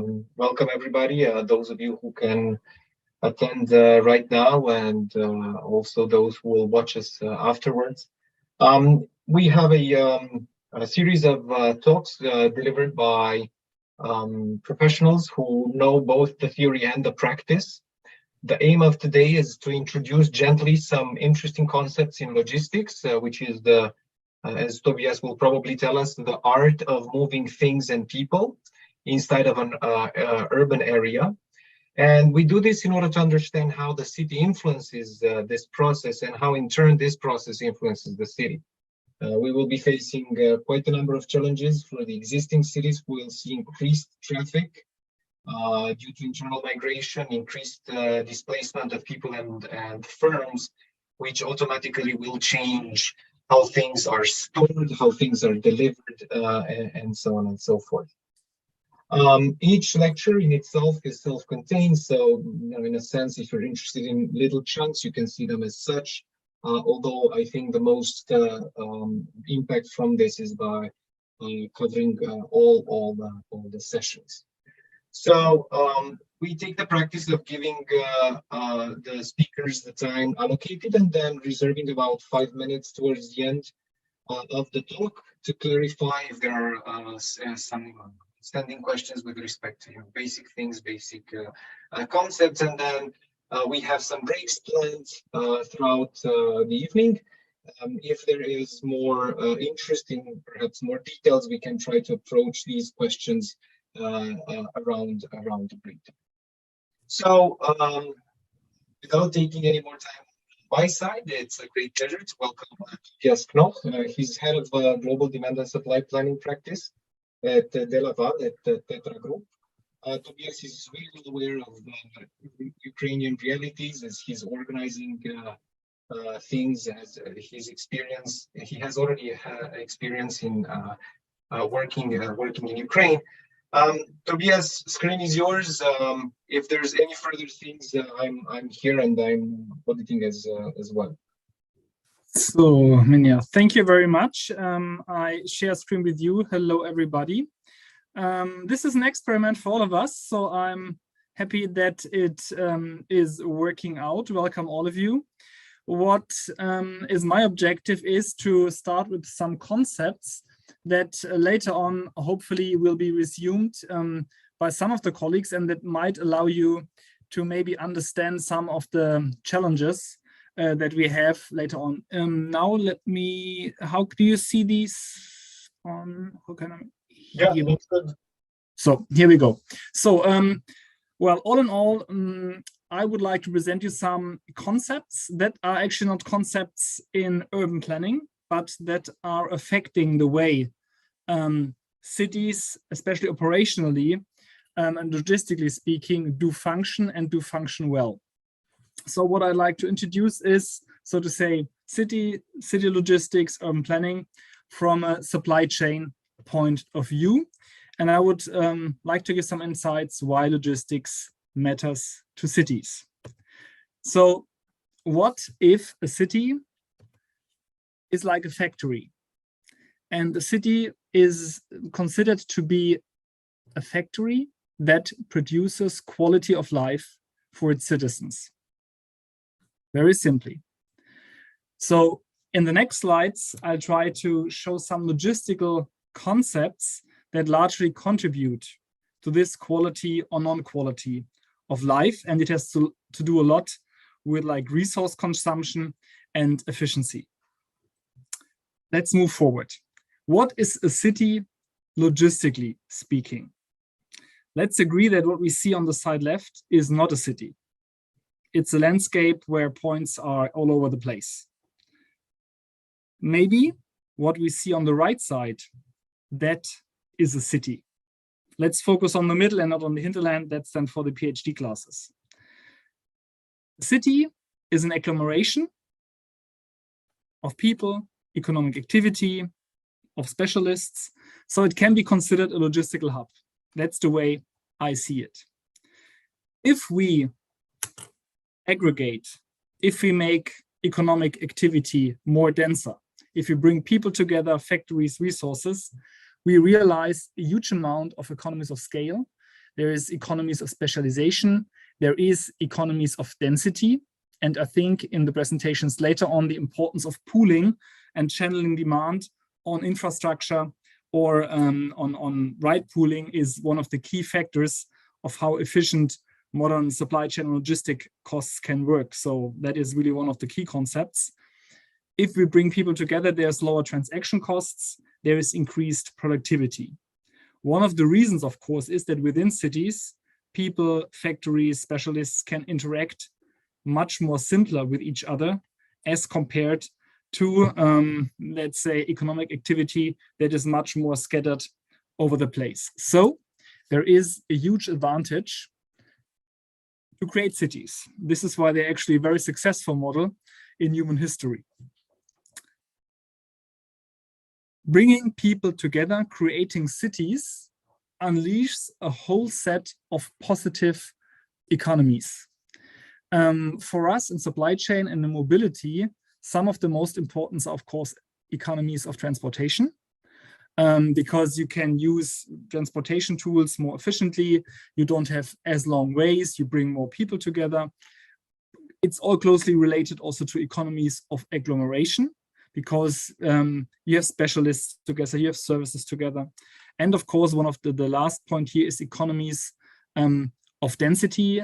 Welcome everybody, those of you who can attend right now, and also those who will watch us afterwards. We have a series of talks delivered by professionals who know both the theory and the practice. The aim of today is to introduce gently some interesting concepts in logistics, which is as Tobias will probably tell us, the art of moving things and people inside of an urban area. And we do this in order to understand how the city influences this process and how in turn this process influences the city. We will be facing quite a number of challenges. For the existing cities, we'll see increased traffic due to internal migration, increased displacement of people and firms, which automatically will change how things are stored, how things are delivered, and so on and so forth. Each lecture in itself is self-contained, so in a sense, if you're interested in little chunks, you can see them as such. Although I think the most impact from this is by covering all the sessions. So we take the practice of giving the speakers the time allocated and then reserving about 5 minutes towards the end of the talk to clarify if there are some standing questions with respect to basic things, basic concepts, and then we have some breaks planned throughout the evening. If there is more interest in perhaps more details, we can try to approach these questions around the break. So without taking any more time on my side, it's a great pleasure to welcome Tobias Knoch. He's head of global demand and supply planning practice at DeLaval, at the Tetra group. Tobias is really well aware of Ukrainian realities as he's organizing things, as his experience. He has already had experience in working in Ukraine. Tobias, screen is yours. If there's any further things, I'm here and I'm auditing as well. So, Minya, thank you very much. I share screen with you. Hello, everybody. This is an experiment for all of us, so I'm happy that it is working out. Welcome, all of you. What is my objective is to start with some concepts that later on hopefully will be resumed by some of the colleagues, and that might allow you to maybe understand some of the challenges that we have later on. Now let me, how do you see these on, how can I? Yeah, that's good. So here we go. So, well, all in all, I would like to present you some concepts that are actually not concepts in urban planning, but that are affecting the way cities, especially operationally and logistically speaking, do function and do function well. So what I'd like to introduce is, so to say, city logistics, urban planning from a supply chain point of view. And I would like to give some insights why logistics matters to cities. So what if a city is like a factory, and the city is considered to be a factory that produces quality of life for its citizens? Very simply. So in the next slides, I'll try to show some logistical concepts that largely contribute to this quality or non-quality of life. And it has to do a lot with like resource consumption and efficiency. Let's move forward. What is a city logistically speaking? Let's agree that what we see on the side left is not a city. It's a landscape where points are all over the place. Maybe what we see on the right side, that is a city. Let's focus on the middle and not on the hinterland. That's then for the PhD classes. The city is an agglomeration of people, economic activity, of specialists. So it can be considered a logistical hub. That's the way I see it. If we aggregate, if we make economic activity more denser, if we bring people together, factories, resources, we realize a huge amount of economies of scale there is economies of specialization, there is economies of density. And I think in the presentations later on, the importance of pooling and channeling demand on infrastructure or on ride pooling is one of the key factors of how efficient modern supply chain logistic costs can work. So that is really one of the key concepts. If we bring people together, there's lower transaction costs, there is increased productivity. One of the reasons, of course, is that within cities, people, factories, specialists can interact much more simpler with each other as compared to, let's say, economic activity that is much more scattered over the place. So there is a huge advantage to create cities. This is why they're actually a very successful model in human history. Bringing people together, creating cities, unleashes a whole set of positive economies. For us in supply chain and in mobility, some of the most important are, of course, economies of transportation, because you can use transportation tools more efficiently. You don't have as long ways, you bring more people together. It's all closely related also to economies of agglomeration, because you have specialists together, you have services together. And of course, one of the last point here is economies of density.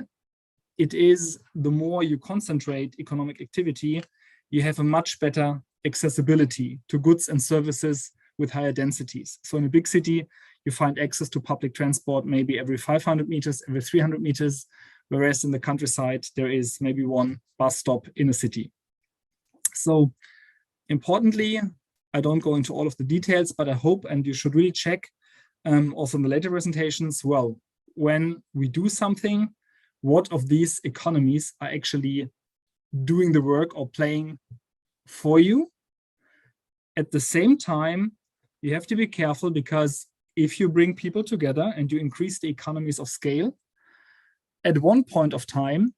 It is the more you concentrate economic activity, you have a much better accessibility to goods and services with higher densities. So in a big city, you find access to public transport maybe every 500 meters, every 300 meters, whereas in the countryside, there is maybe one bus stop in a city. So importantly, I don't go into all of the details, but I hope, and you should really check also in the later presentations, well, when we do something, what of these economies are actually doing the work or playing for you. At the same time, you have to be careful, because if you bring people together and you increase the economies of scale, at one point of time,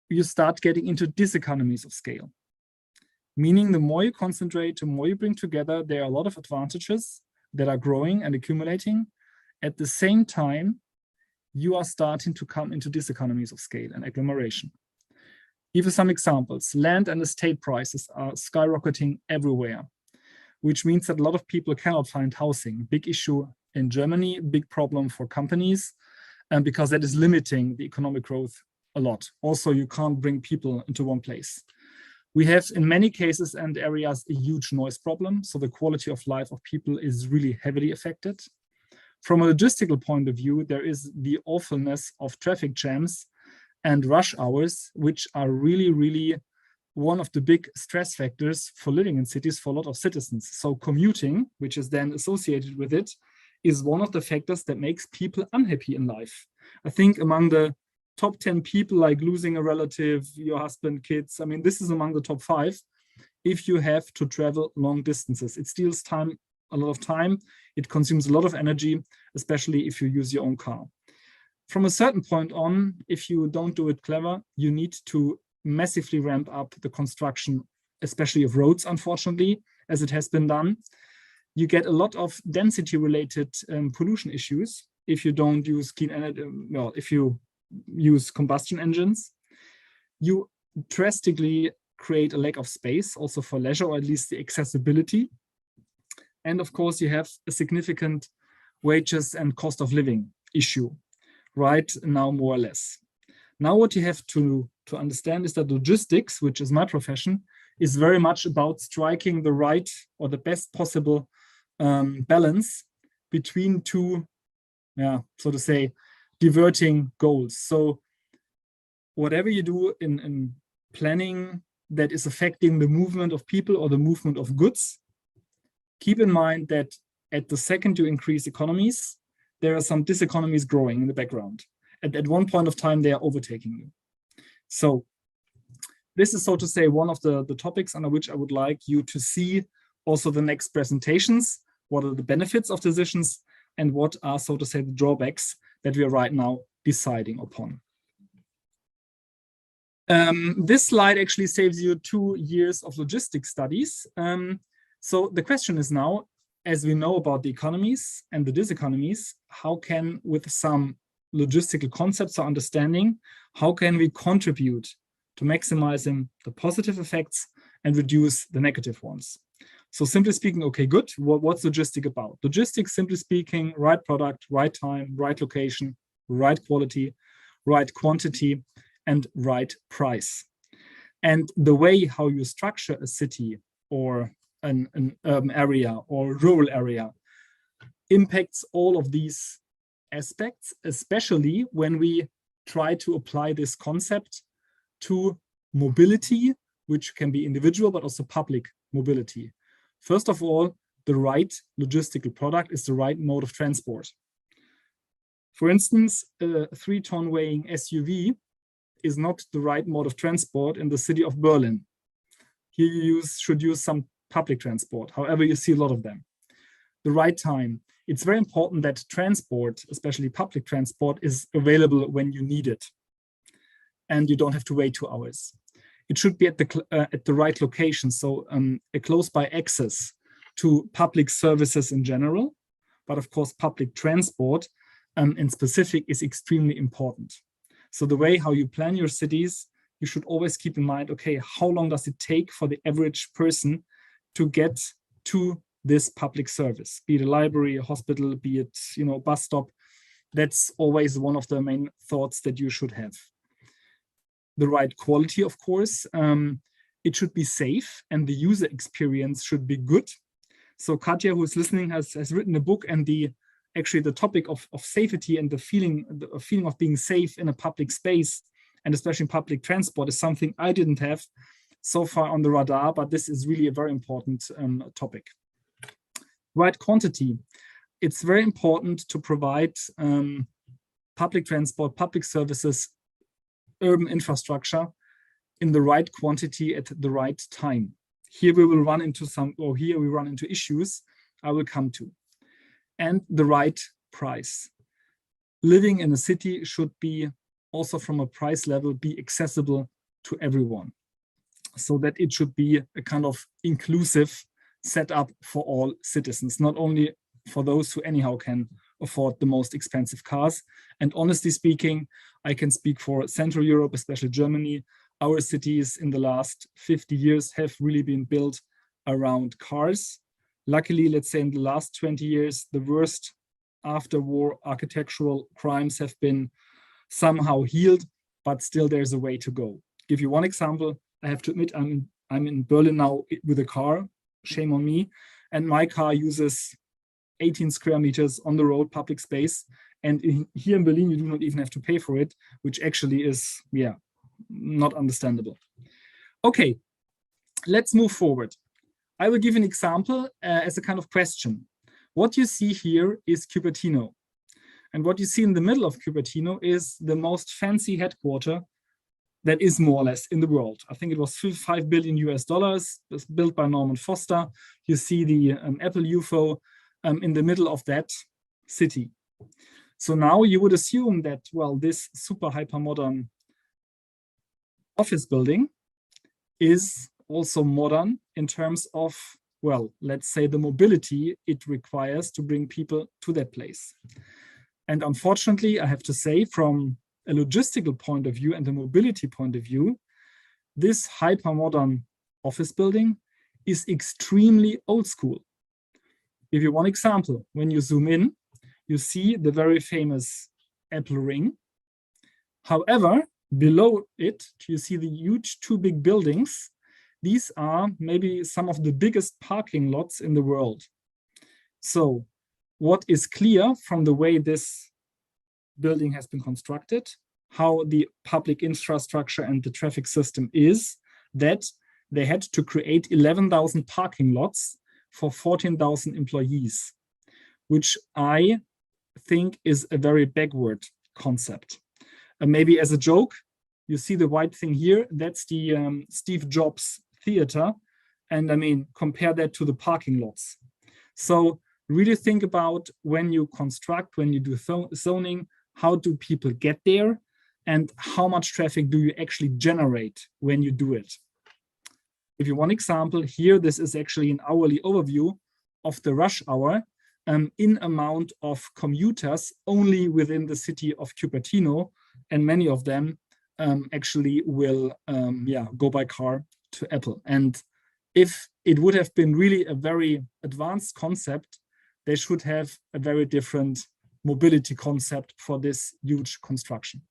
you start getting into diseconomies of scale. Meaning the more you concentrate, the more you bring together, there are a lot of advantages that are growing and accumulating. At the same time, you are starting to come into diseconomies of scale and agglomeration. Give some examples. Land and estate prices are skyrocketing everywhere, which means that a lot of people cannot find housing. Big issue in Germany, big problem for companies, and because that is limiting the economic growth a lot. Also, you can't bring people into one place. We have, in many cases and areas, a huge noise problem. So the quality of life of people is really heavily affected. From a logistical point of view, there is the awfulness of traffic jams and rush hours, which are really, really one of the big stress factors for living in cities for a lot of citizens. So commuting, which is then associated with it, is one of the factors that makes people unhappy in life. I think among the top 10 people, like losing a relative, your husband, kids, I mean, this is among the top 5. If you have to travel long distances, it steals time, a lot of time. It consumes a lot of energy, especially if you use your own car. From a certain point on, if you don't do it clever, you need to massively ramp up the construction, especially of roads, unfortunately, as it has been done. You get a lot of density-related pollution issues if you don't use clean energy, well, if you use combustion engines. You drastically create a lack of space also for leisure, or at least the accessibility. And of course, you have a significant wages and cost of living issue right now, more or less. Now, what you have to understand is that logistics, which is my profession, is very much about striking the right or the best possible balance between two, so to say, diverting goals. So whatever you do in planning that is affecting the movement of people or the movement of goods, keep in mind that at the second you increase economies, there are some diseconomies growing in the background. And at one point of time, they are overtaking you. So this is, so to say, one of the topics under which I would like you to see also the next presentations. What are the benefits of decisions, and what are, so to say, the drawbacks that we are right now deciding upon. This slide actually saves you 2 years of logistics studies. So the question is now, as we know about the economies and the diseconomies, how can, with some logistical concepts are understanding how can we contribute to maximizing the positive effects and reduce the negative ones. So simply speaking, okay, good. What's logistic about? Logistics, simply speaking, right product, right time, right location, right quality, right quantity, and right price. And the way how you structure a city or an urban area or rural area impacts all of these aspects, especially when we try to apply this concept to mobility, which can be individual, but also public mobility. First of all, the right logistical product is the right mode of transport. For instance, a 3-ton weighing SUV is not the right mode of transport in the city of Berlin. Here you should use some public transport. However, you see a lot of them. The right time. It's very important that transport, especially public transport, is available when you need it. And you don't have to wait 2 hours. It should be at the right location, so a close-by access to public services in general, but of course public transport in specific is extremely important. So the way how you plan your cities, you should always keep in mind, okay, how long does it take for the average person to get to this public service, be it a library, a hospital, be it, you know, bus stop. That's always one of the main thoughts that you should have. The right quality, of course. It should be safe and the user experience should be good. So Katja, who is listening, has written a book, and the topic of safety and the feeling of being safe in a public space, and especially in public transport, is something I didn't have so far on the radar, but this is really a very important topic. Right quantity. It's very important to provide public transport, public services, urban infrastructure in the right quantity at the right time. Here we will run into issues I will come to. And the right price. Living in a city should be also from a price level be accessible to everyone, so that it should be a kind of inclusive setup for all citizens, not only for those who anyhow can afford the most expensive cars. And honestly speaking, I can speak for Central Europe, especially Germany. Our cities in the last 50 years have really been built around cars. Luckily, let's say in the last 20 years, the worst after-war architectural crimes have been somehow healed, but still there's a way to go. Give you one example. I have to admit, I'm in Berlin now with a car, shame on me, and my car uses 18 square meters on the road, public space. And here in Berlin, you do not even have to pay for it, which actually is, yeah, not understandable. Okay, let's move forward. I will give an example as a kind of question. What you see here is Cupertino. And what you see in the middle of Cupertino is the most fancy headquarter that is more or less in the world. I think it was $5 billion US. It was built by Norman Foster. You see the Apple UFO in the middle of that city. So now you would assume that, well, this super hyper modern office building is also modern in terms of, well, let's say the mobility it requires to bring people to that place. And unfortunately, I have to say, from a logistical point of view and a mobility point of view, this hyper modern office building is extremely old school. Give you one example. When you zoom in, you see the very famous Apple ring. However, below it, you see the huge 2 big buildings. These are maybe some of the biggest parking lots in the world. So what is clear from the way this building has been constructed, how the public infrastructure and the traffic system is, that they had to create 11,000 parking lots for 14,000 employees, which I think is a very backward concept. And maybe as a joke, you see the white thing here, that's the Steve Jobs Theater. And I mean, compare that to the parking lots. So really think about when you construct, when you do zoning, how do people get there? And how much traffic do you actually generate when you do it? If you one example here, this is actually an hourly overview of the rush hour in amount of commuters only within the city of Cupertino, and many of them actually will go by car to Apple. And if it would have been really a very advanced concept, they should have a very different mobility concept for this huge construction.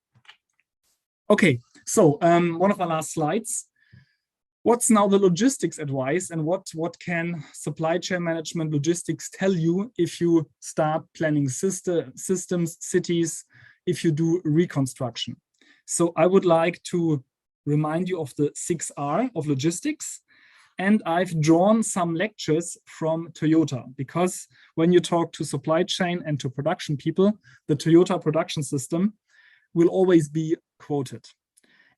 Okay, so one of our last slides. What's now the logistics advice, and what can supply chain management logistics tell you if you start planning systems, cities, if you do reconstruction? So I would like to remind you of the 6R of logistics. And I've drawn some lectures from Toyota, because when you talk to supply chain and to production people, the Toyota production system will always be quoted.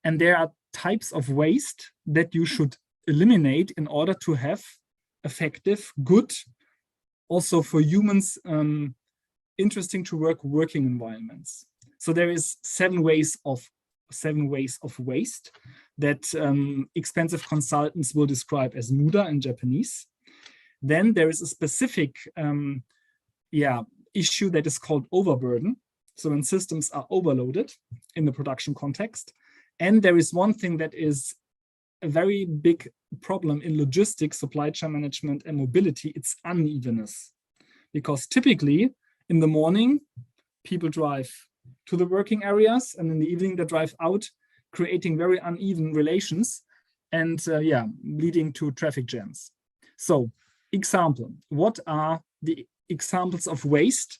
And there are types of waste that you should eliminate in order to have effective, good, also for humans, interesting to working environments. So there is seven ways of waste that expensive consultants will describe as muda in Japanese. Then there is a specific issue that is called overburden. So when systems are overloaded in the production context. And there is one thing that is a very big problem in logistics, supply chain management, and mobility. It's unevenness. Because typically in the morning, people drive to the working areas, and in the evening they drive out, creating very uneven relations and leading to traffic jams. So, example, what are the examples of waste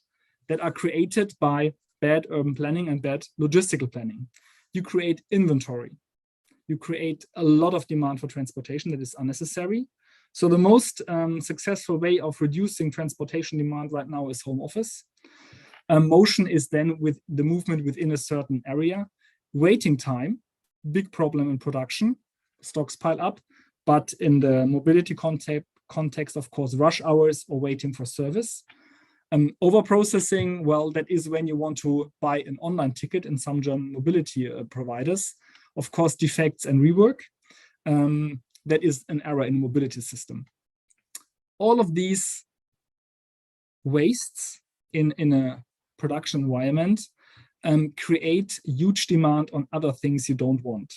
that are created by bad urban planning and bad logistical planning? You create inventory. You create a lot of demand for transportation that is unnecessary. So the most successful way of reducing transportation demand right now is home office. Motion is then with the movement within a certain area. Waiting time, big problem in production, stocks pile up, but in the mobility context, of course, rush hours or waiting for service. Overprocessing, well, that is when you want to buy an online ticket in some German mobility providers. Of course, defects and rework. That is an error in the mobility system. All of these wastes in a production environment create huge demand on other things you don't want.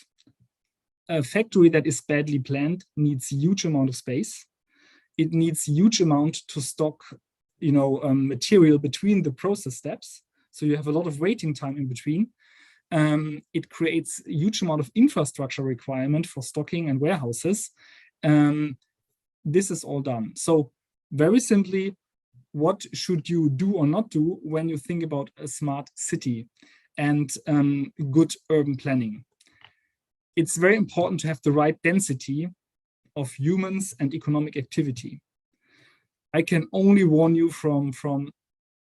A factory that is badly planned needs huge amount of space. It needs huge amount to stock, material between the process steps. So you have a lot of waiting time in between. It creates a huge amount of infrastructure requirement for stocking and warehouses. This is all done. So very simply, what should you do or not do when you think about a smart city and good urban planning? It's very important to have the right density of humans and economic activity. I can only warn you from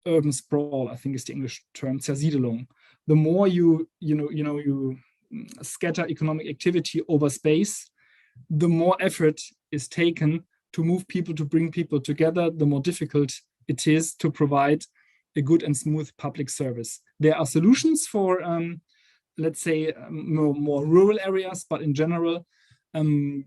urban sprawl, I think is the English term, Zersiedelung. The more you scatter economic activity over space, the more effort is taken to move people, to bring people together, the more difficult it is to provide a good and smooth public service. There are solutions for, let's say, more rural areas, but in general,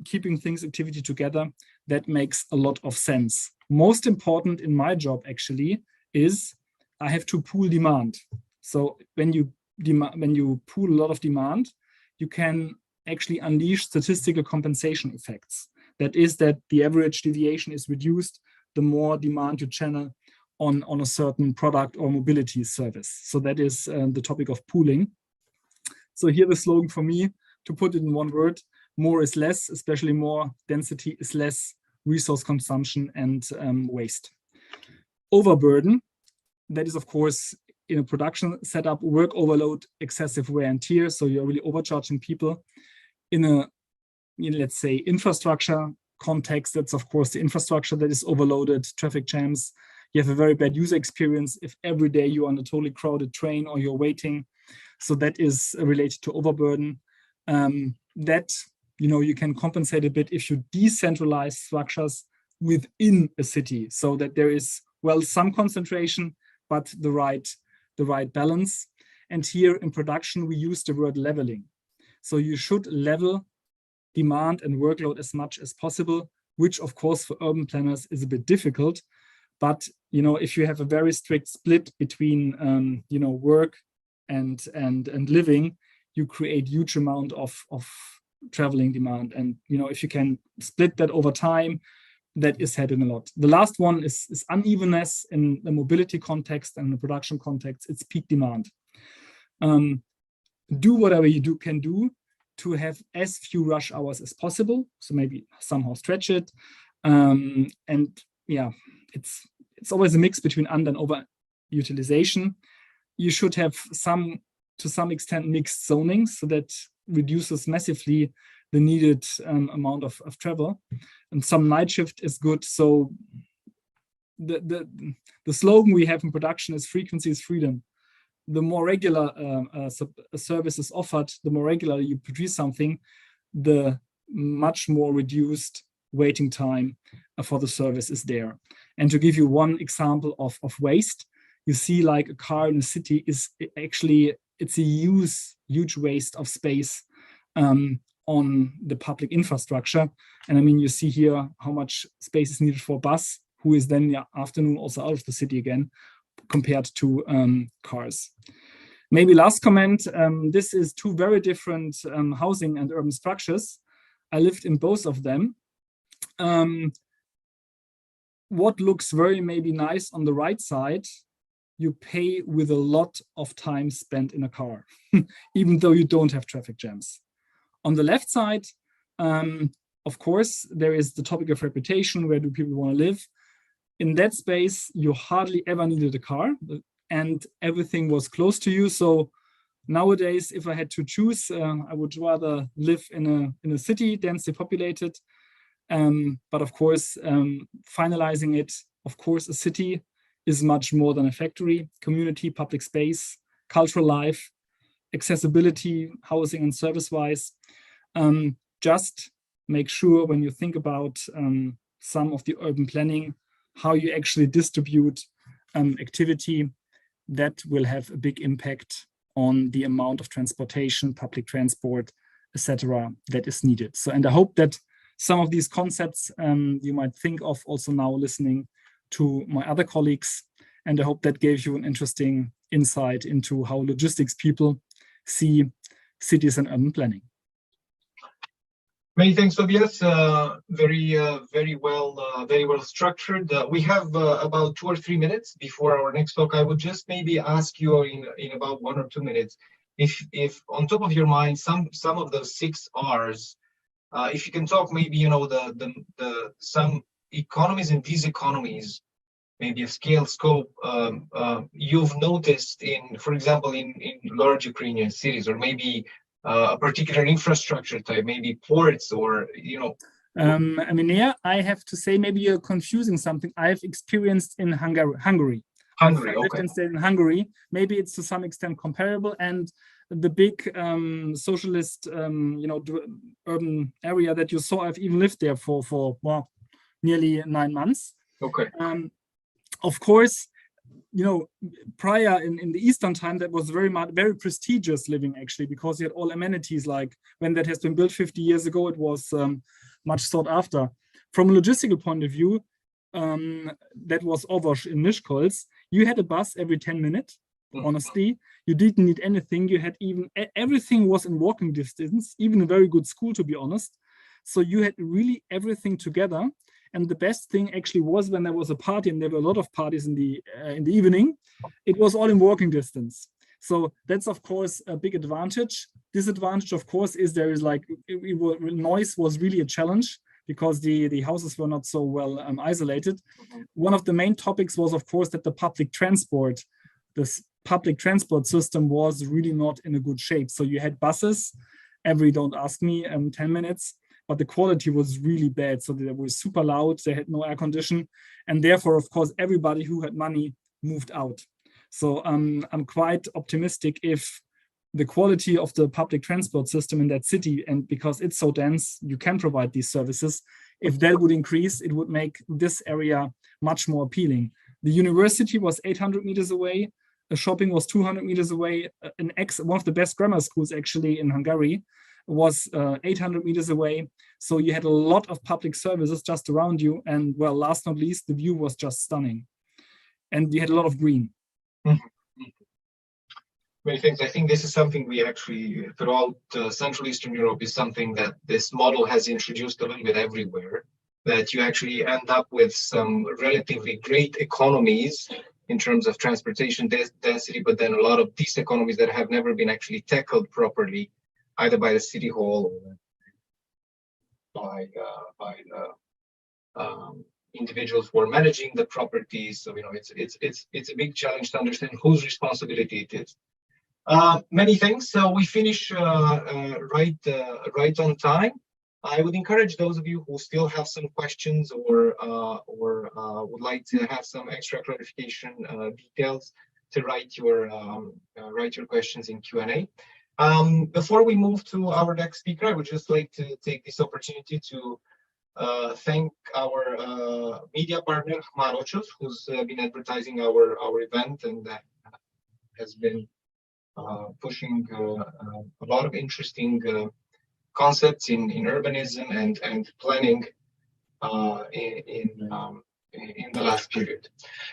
keeping activity together, that makes a lot of sense. Most important in my job, actually, is I have to pool demand. So when you pool a lot of demand, you can actually unleash statistical compensation effects. That is that the average deviation is reduced the more demand you channel on a certain product or mobility service. So that is the topic of pooling. So here the slogan for me, to put it in one word, more is less, especially more density is less resource consumption and waste. Overburden, that is of course in a production setup, work overload, excessive wear and tear. So you're really overcharging people. In a, let's say, infrastructure context, that's of course the infrastructure that is overloaded, traffic jams. You have a very bad user experience if every day you're on a totally crowded train or you're waiting. So that is related to overburden. That, you can compensate a bit if you decentralize structures within a city so that there is, well, some concentration, but the right balance. And here in production, we use the word leveling. So you should level demand and workload as much as possible, which of course for urban planners is a bit difficult, but if you have a very strict split between, work and living, you create huge amount of traveling demand. And, if you can split that over time, that is helping a lot. The last one is unevenness in the mobility context and the production context. It's peak demand. Do whatever you can do to have as few rush hours as possible. So maybe somehow stretch it. And yeah, it's always a mix between under and over utilization. You should have to some extent mixed zoning, so that reduces massively the needed amount of travel. And some night shift is good. So the slogan we have in production is frequency is freedom. The more regular a service is offered, the more regularly you produce something, the much more reduced waiting time for the service is there. And to give you one example of waste, you see like a car in a city is actually, it's a huge waste of space on the public infrastructure. And I mean, you see here how much space is needed for a bus, who is then in the afternoon also out of the city again, compared to cars. Maybe last comment, this is two very different housing and urban structures. I lived in both of them. What looks very maybe nice on the right side, you pay with a lot of time spent in a car, even though you don't have traffic jams. On the left side, of course, there is the topic of reputation. Where do people want to live? In that space, you hardly ever needed a car, and everything was close to you. So nowadays, if I had to choose, I would rather live in a city, densely populated. But of course, finalizing it, of course, a city is much more than a factory. Community, public space, cultural life, accessibility, housing and service-wise. Just make sure when you think about some of the urban planning, how you actually distribute activity, that will have a big impact on the amount of transportation, public transport, etc., that is needed. So, and I hope that some of these concepts you might think of also now listening to my other colleagues, and I hope that gave you an interesting insight into how logistics people see cities and urban planning. Many thanks, Tobias. Very well structured. We have about 2 or 3 minutes before our next talk. I would just maybe ask you in about 1 or 2 minutes, if on top of your mind some of those 6 R's, if you can talk maybe the some economies and diseconomies, maybe a scale scope you've noticed in, for example, in large Ukrainian cities, or maybe a particular infrastructure type, maybe ports, or I mean, yeah, I have to say maybe you're confusing something I've experienced in Hungary. Hungary, I've lived and stayed in Hungary. Maybe it's to some extent comparable, and the big socialist, urban area that you saw, I've even lived there for well, nearly 9 months. Okay. Of course, prior in the Eastern time, that was very prestigious living, actually, because you had all amenities. Like when that has been built 50 years ago, it was much sought after. From a logistical point of view, that was Ovosh in Miskolc. You had a bus every 10 minutes. Honestly, you didn't need anything. You had everything was in walking distance, even a very good school, to be honest. So you had really everything together. And the best thing actually was when there was a party, and there were a lot of parties in the evening, it was all in walking distance. So that's, of course, a big advantage. Disadvantage, of course, is there is like noise was really a challenge, because the houses were not so well isolated. One of the main topics was, of course, that the public transport system was really not in a good shape. So you had buses every, don't ask me, 10 minutes, but the quality was really bad. So they were super loud, they had no air condition, and therefore, of course, everybody who had money moved out. So I'm quite optimistic if the quality of the public transport system in that city, and because it's so dense, you can provide these services. If that would increase, it would make this area much more appealing. The university was 800 meters away. The shopping was 200 meters away. One of the best grammar schools actually in Hungary was 800 meters away. So you had a lot of public services just around you. And well, last not least, the view was just stunning. and we had a lot of green. Many things. I think this is something we actually, throughout Central Eastern Europe, is something that this model has introduced a little bit everywhere, that you actually end up with some relatively great economies in terms of transportation density, but then a lot of diseconomies that have never been actually tackled properly, either by the city hall or by individuals who are managing the properties. So, you know, it's a big challenge to understand whose responsibility it is. Many thanks. So we finish right on time. I would encourage those of you who still have some questions or would like to have some extra clarification details to write your questions in Q&A. Before we move to our next speaker, I would just like to take this opportunity to thank our media partner Marochos, who's been advertising our event and has been pushing a lot of interesting concepts in urbanism and planning in the last period.